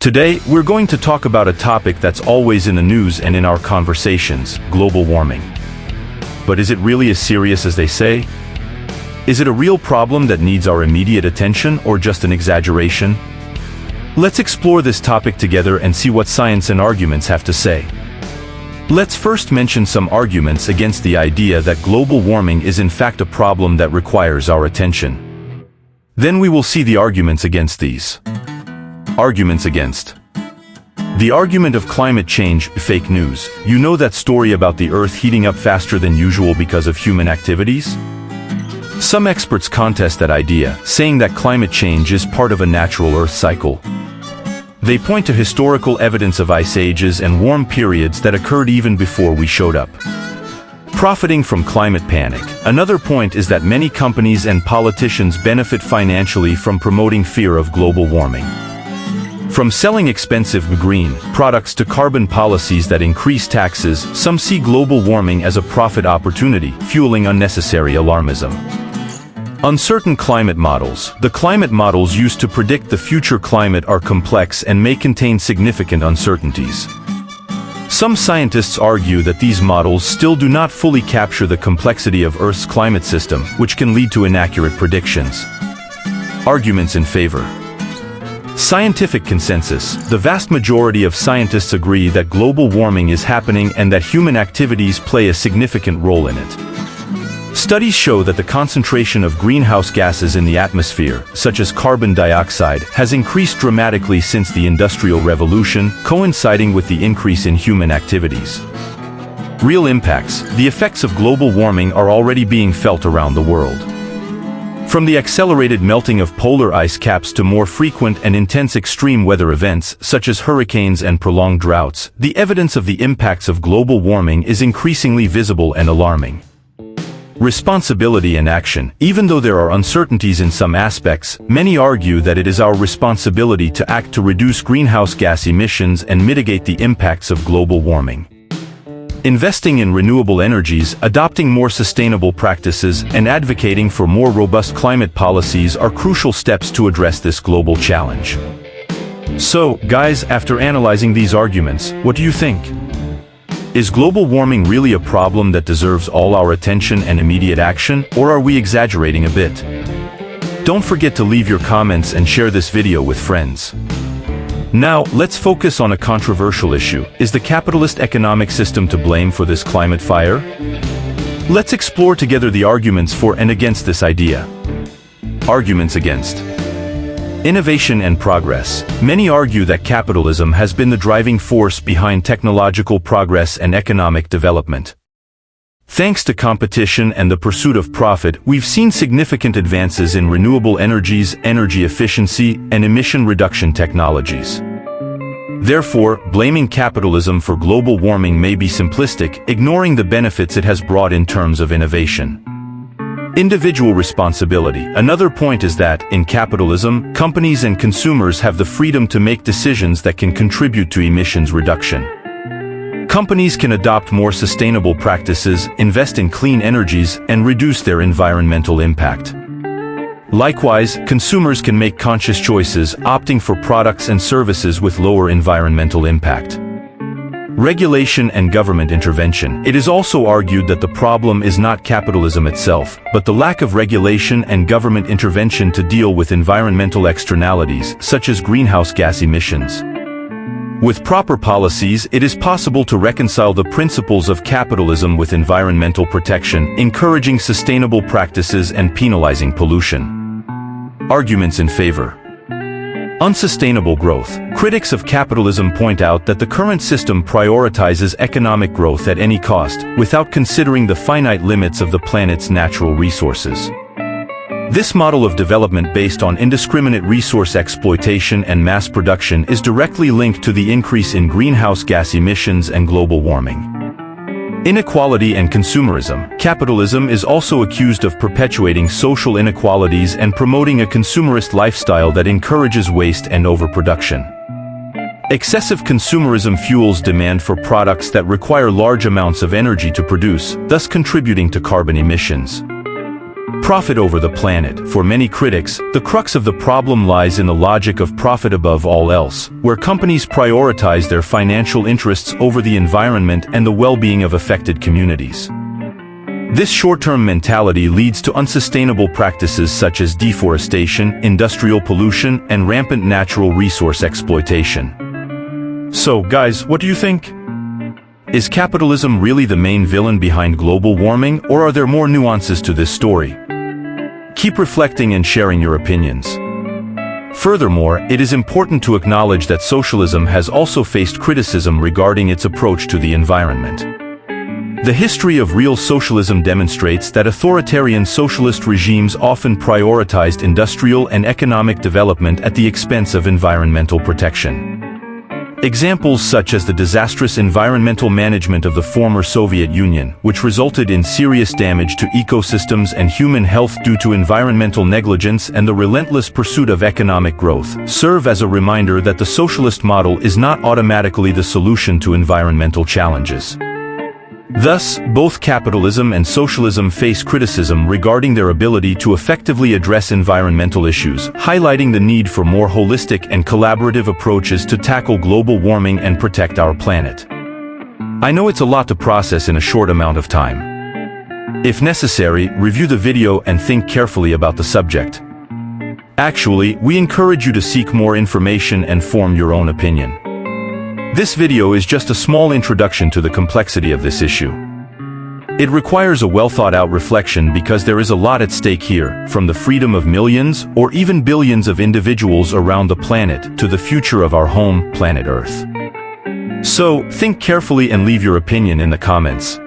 Today, we're going to talk about a topic that's always in the news and in our conversations: global warming. But is it really as serious as they say? Is it a real problem that needs our immediate attention, or just an exaggeration? Let's explore this topic together and see what science and arguments have to say. Let's first mention some arguments against the idea that global warming is in fact a problem that requires our attention. Then we will see the arguments against these. Arguments against. The argument of climate change, fake news. You know that story about the Earth heating up faster than usual because of human activities? Some experts contest that idea, saying that climate change is part of a natural Earth cycle. They point to historical evidence of ice ages and warm periods that occurred even before we showed up. Profiting from climate panic. Another point is that many companies and politicians benefit financially from promoting fear of global warming. From selling expensive green products to carbon policies that increase taxes, some see global warming as a profit opportunity, fueling unnecessary alarmism. Uncertain climate models. The climate models used to predict the future climate are complex and may contain significant uncertainties. Some scientists argue that these models still do not fully capture the complexity of Earth's climate system, which can lead to inaccurate predictions. Arguments in favor. Scientific consensus. The vast majority of scientists agree that global warming is happening and that human activities play a significant role in it. Studies show that the concentration of greenhouse gases in the atmosphere, such as carbon dioxide, has increased dramatically since the Industrial Revolution, coinciding with the increase in human activities. Real impacts. The effects of global warming are already being felt around the world. From the accelerated melting of polar ice caps to more frequent and intense extreme weather events, such as hurricanes and prolonged droughts, the evidence of the impacts of global warming is increasingly visible and alarming. Responsibility and action. Even though there are uncertainties in some aspects, many argue that it is our responsibility to act to reduce greenhouse gas emissions and mitigate the impacts of global warming. Investing in renewable energies, adopting more sustainable practices, and advocating for more robust climate policies are crucial steps to address this global challenge. So, guys, after analyzing these arguments, what do you think? Is global warming really a problem that deserves all our attention and immediate action, or are we exaggerating a bit? Don't forget to leave your comments and share this video with friends. Now, let's focus on a controversial issue. Is the capitalist economic system to blame for this climate fire? Let's explore together the arguments for and against this idea. Arguments against. Innovation and progress. Many argue that capitalism has been the driving force behind technological progress and economic development. Thanks to competition and the pursuit of profit, we've seen significant advances in renewable energies, energy efficiency, and emission reduction technologies. Therefore, blaming capitalism for global warming may be simplistic, ignoring the benefits it has brought in terms of innovation. Individual responsibility. Another point is that, in capitalism, companies and consumers have the freedom to make decisions that can contribute to emissions reduction. Companies can adopt more sustainable practices, invest in clean energies, and reduce their environmental impact. Likewise, consumers can make conscious choices, opting for products and services with lower environmental impact. Regulation and government intervention. It is also argued that the problem is not capitalism itself, but the lack of regulation and government intervention to deal with environmental externalities, such as greenhouse gas emissions. With proper policies, it is possible to reconcile the principles of capitalism with environmental protection, encouraging sustainable practices and penalizing pollution. Arguments in favor. Unsustainable growth. Critics of capitalism point out that the current system prioritizes economic growth at any cost, without considering the finite limits of the planet's natural resources. This model of development based on indiscriminate resource exploitation and mass production is directly linked to the increase in greenhouse gas emissions and global warming. Inequality and consumerism. Capitalism is also accused of perpetuating social inequalities and promoting a consumerist lifestyle that encourages waste and overproduction. Excessive consumerism fuels demand for products that require large amounts of energy to produce, thus contributing to carbon emissions. Profit over the planet. For many critics, the crux of the problem lies in the logic of profit above all else, where companies prioritize their financial interests over the environment and the well-being of affected communities. This short-term mentality leads to unsustainable practices such as deforestation, industrial pollution, and rampant natural resource exploitation. So, guys, what do you think? Is capitalism really the main villain behind global warming, or are there more nuances to this story? Keep reflecting and sharing your opinions. Furthermore, it is important to acknowledge that socialism has also faced criticism regarding its approach to the environment. The history of real socialism demonstrates that authoritarian socialist regimes often prioritized industrial and economic development at the expense of environmental protection. Examples such as the disastrous environmental management of the former Soviet Union, which resulted in serious damage to ecosystems and human health due to environmental negligence, and the relentless pursuit of economic growth, serve as a reminder that the socialist model is not automatically the solution to environmental challenges. Thus, both capitalism and socialism face criticism regarding their ability to effectively address environmental issues, highlighting the need for more holistic and collaborative approaches to tackle global warming and protect our planet. I know it's a lot to process in a short amount of time. If necessary, review the video and think carefully about the subject. Actually, we encourage you to seek more information and form your own opinion. This video is just a small introduction to the complexity of this issue. It requires a well-thought-out reflection because there is a lot at stake here, from the freedom of millions or even billions of individuals around the planet to the future of our home, planet Earth. So, think carefully and leave your opinion in the comments.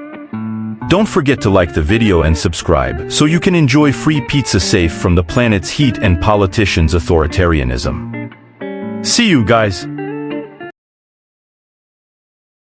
Don't forget to like the video and subscribe so you can enjoy free pizza safe from the planet's heat and politicians' authoritarianism. See you guys!